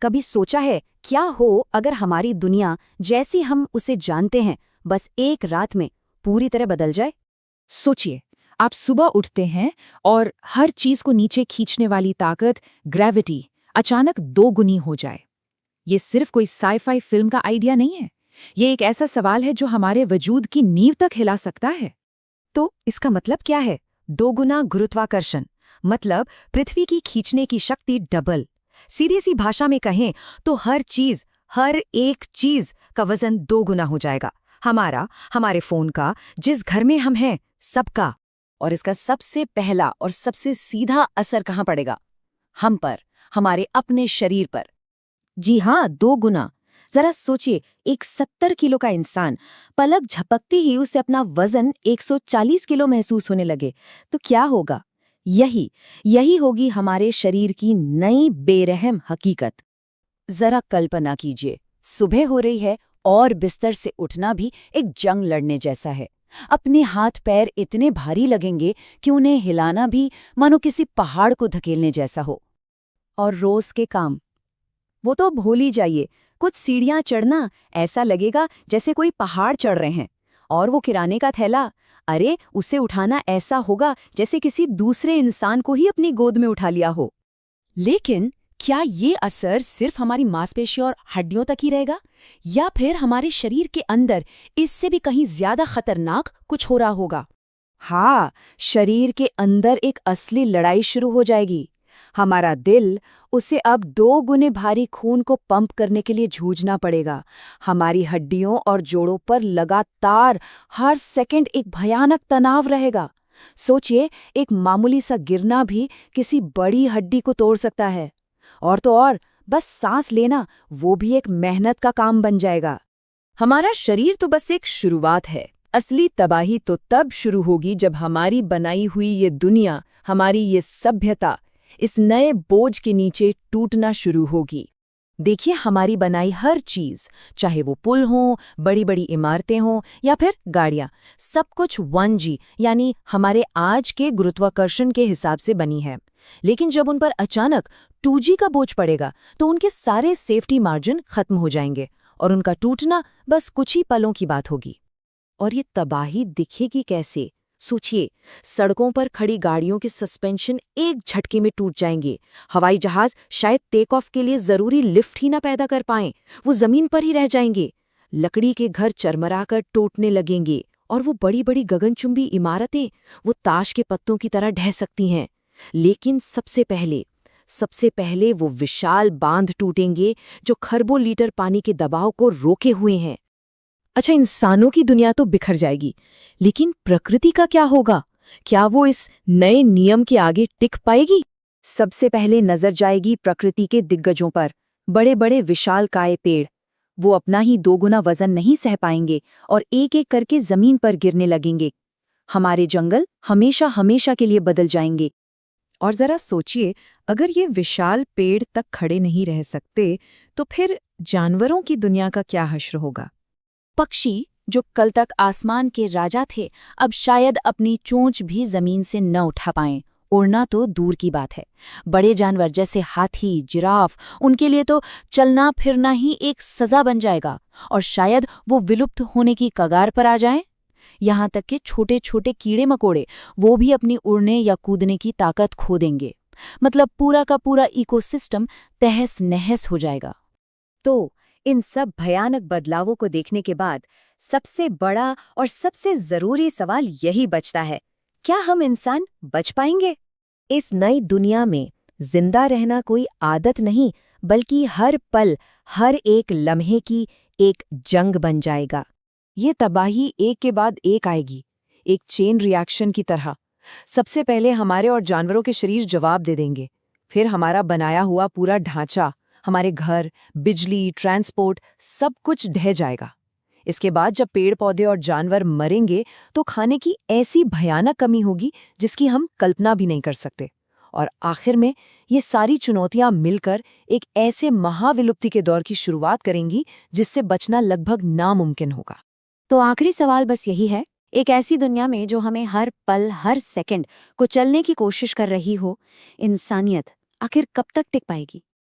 कभी सोचा है क्या हो अगर हमारी दुनिया जैसी हम उसे जानते हैं बस एक रात में पूरी तरह बदल जाए? सोचिए, आप सुबह उठते हैं और हर चीज को नीचे खींचने वाली ताकत ग्रेविटी अचानक 2 गुनी हो जाए। ये सिर्फ कोई साई-फाई फिल्म का आइडिया नहीं है। ये एक ऐसा सवाल है जो हमारे वजूद की नींव तक हिला सकता है। तो इसका मतलब क्या है? 2 गुना गुरुत्वाकर्षण मतलब पृथ्वी की खींचने की शक्ति डबल। सीधी सी भाषा में कहें तो हर एक चीज का वजन 2 गुना हो जाएगा। हमारा, हमारे फोन का, जिस घर में हम हैं, सबका। और इसका सबसे पहला और सबसे सीधा असर कहाँ पड़ेगा? हम पर, हमारे अपने शरीर पर। जी हाँ, 2 गुना। जरा सोचिए, एक 70 किलो का इंसान, पलक झपकते ही उसे अपना वजन 140 किलो महसूस होने लगे तो क्या होगा? यही होगी हमारे शरीर की नई बेरहम हकीकत। जरा कल्पना कीजिए, सुबह हो रही है और बिस्तर से उठना भी एक जंग लड़ने जैसा है। अपने हाथ पैर इतने भारी लगेंगे कि उन्हें हिलाना भी मानो किसी पहाड़ को धकेलने जैसा हो। और रोज के काम, वो तो भूल ही जाइए। कुछ सीढ़ियां चढ़ना ऐसा लगेगा जैसे कोई पहाड़ चढ़ रहे हैं। और वो किराने का थैला, अरे उसे उठाना ऐसा होगा जैसे किसी दूसरे इंसान को ही अपनी गोद में उठा लिया हो। लेकिन क्या ये असर सिर्फ हमारी मांसपेशियों और हड्डियों तक ही रहेगा, या फिर हमारे शरीर के अंदर इससे भी कहीं ज्यादा खतरनाक कुछ हो रहा होगा? हाँ, शरीर के अंदर एक असली लड़ाई शुरू हो जाएगी। हमारा दिल, उसे अब 2 गुने भारी खून को पंप करने के लिए जूझना पड़ेगा। हमारी हड्डियों और जोड़ों पर लगातार हर सेकंड एक भयानक तनाव रहेगा। सोचिए, एक मामूली सा गिरना भी किसी बड़ी हड्डी को तोड़ सकता है। और तो और, बस सांस लेना, वो भी एक मेहनत का काम बन जाएगा। हमारा शरीर तो बस एक शुरुआत है। असली तबाही तो तब शुरू होगी जब हमारी बनाई हुई ये दुनिया, हमारी ये सभ्यता इस नए बोझ के नीचे टूटना शुरू होगी। देखिए, हमारी बनाई हर चीज, चाहे वो पुल हों, बड़ी बड़ी इमारतें हों या फिर गाड़ियां, सब कुछ 1G यानी हमारे आज के गुरुत्वाकर्षण के हिसाब से बनी है। लेकिन जब उन पर अचानक 2G का बोझ पड़ेगा तो उनके सारे सेफ्टी मार्जिन खत्म हो जाएंगे और उनका टूटना बस कुछ ही पलों की बात होगी। और ये तबाही दिखेगी कैसे? सोचिए, सड़कों पर खड़ी गाड़ियों के सस्पेंशन एक झटके में टूट जाएंगे। हवाई जहाज शायद टेक ऑफ के लिए जरूरी लिफ्ट ही ना पैदा कर पाएं, वो जमीन पर ही रह जाएंगे। लकड़ी के घर चरमराकर टूटने लगेंगे और वो बड़ी बड़ी गगनचुंबी इमारतें वो ताश के पत्तों की तरह ढह सकती हैं। लेकिन सबसे पहले वो विशाल बांध टूटेंगे जो खरबों लीटर पानी के दबाव को रोके हुए हैं। अच्छा, इंसानों की दुनिया तो बिखर जाएगी, लेकिन प्रकृति का क्या होगा? क्या वो इस नए नियम के आगे टिक पाएगी? सबसे पहले नजर जाएगी प्रकृति के दिग्गजों पर। बड़े बड़े विशालकाय पेड़, वो अपना ही 2 गुना वजन नहीं सह पाएंगे और एक एक करके जमीन पर गिरने लगेंगे। हमारे जंगल हमेशा हमेशा के लिए बदल जाएंगे। और जरा सोचिए, अगर ये विशाल पेड़ तक खड़े नहीं रह सकते तो फिर जानवरों की दुनिया का क्या हश्र होगा? पक्षी, जो कल तक आसमान के राजा थे, अब शायद अपनी चोंच भी जमीन से न उठा पाएं। उड़ना तो दूर की बात है। बड़े जानवर जैसे हाथी, जिराफ, उनके लिए तो चलना फिरना ही एक सजा बन जाएगा और शायद वो विलुप्त होने की कगार पर आ जाएं। यहाँ तक कि छोटे छोटे कीड़े मकोड़े, वो भी अपनी उड़ने या कूदने की ताकत खो देंगे। मतलब पूरा का पूरा इकोसिस्टम तहस नहस हो जाएगा। तो इन सब भयानक बदलावों को देखने के बाद सबसे बड़ा और सबसे जरूरी सवाल यही बचता है, क्या हम इंसान बच पाएंगे? इस नई दुनिया में जिंदा रहना कोई आदत नहीं, बल्कि हर पल, हर एक लम्हे की एक जंग बन जाएगा। ये तबाही एक के बाद एक आएगी, एक चेन रिएक्शन की तरह। सबसे पहले हमारे और जानवरों के शरीर जवाब दे देंगे, फिर हमारा बनाया हुआ पूरा ढांचा, हमारे घर, बिजली, ट्रांसपोर्ट, सब कुछ ढह जाएगा। इसके बाद जब पेड़ पौधे और जानवर मरेंगे तो खाने की ऐसी भयानक कमी होगी जिसकी हम कल्पना भी नहीं कर सकते। और आखिर में ये सारी चुनौतियां मिलकर एक ऐसे महाविलुप्ति के दौर की शुरुआत करेंगी जिससे बचना लगभग नामुमकिन होगा। तो आखिरी सवाल बस यही है, एक ऐसी दुनिया में जो हमें हर पल, हर सेकंड कुचलने की कोशिश कर रही हो, इंसानियत आखिर कब तक टिक पाएगी?